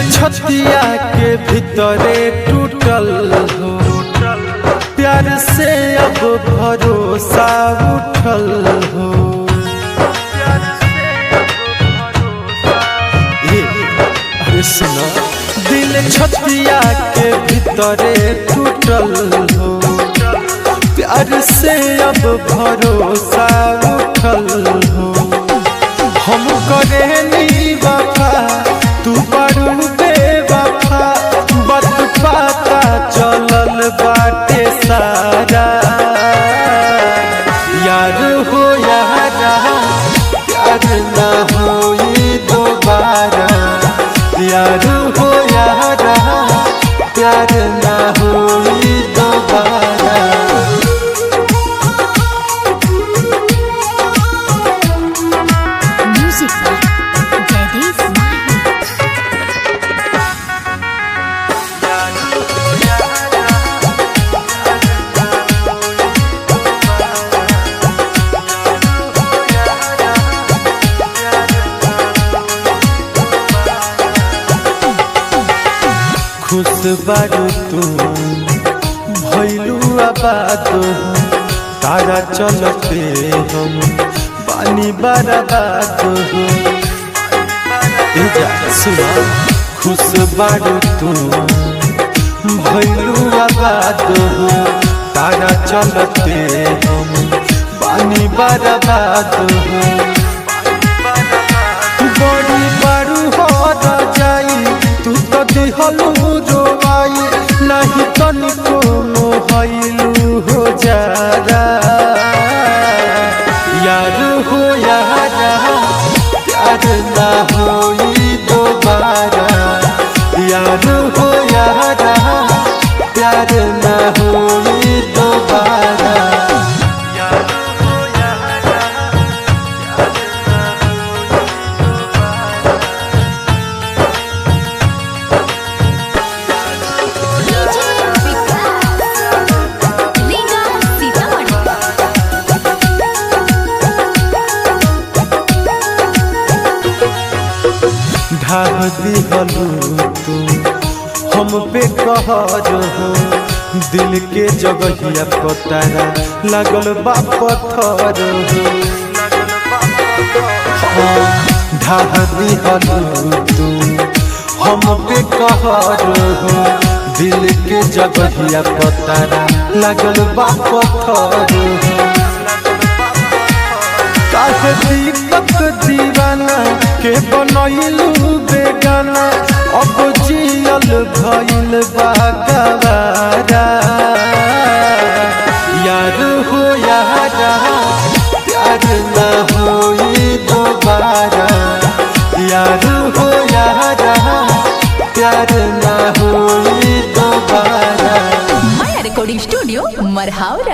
छतिया के भीतरे टूटल हो, प्यार से अब भरोसा उठल हो। अरे सुना, दिल छतिया के भीतरे टूटल हो, प्यार से अब भरोसा उठल हो। हम करेनी वफा, तू बड़ू बेवफा, बात पता चलल बाटे सारा। यार हो यारा, प्यार ना होई दोबारा। यार हो यारा, प्यार ना होई दोबारा। खुश बारू तू भैलू आबाद, तारा चलते हम पानी बर्बाद हो। सुना, खुश बारू तू भैलू आबाद, तारा चलते हम पानी बर्बाद हो। बड़ी बारू हो जाई, तू तो दिहलू रोवाई, नहीं तनिको मोहलू हो जारा। यार हो यारा, प्यार ना होई दोबारा। यार हो यारा, प्यार ना होई दोबारा। ढाह दिहलू तू हम पे कहर हो, दिल के जगहिया पतारा लगल बा पत्थर हो। ढाह दिहलू तू हम पे कहर हो, दिल के जगहिया पतारा लगल बा पत्थर हो। काहे दीपक दीवाना के बनैलू बेगाना, अब जियल भइल बा गवारा। यार हो यारा, प्यार ना होई दोबारा। यार हो यारा, प्यार ना होई दोबारा। माया रिकॉर्डिंग स्टूडियो, मरहावरा।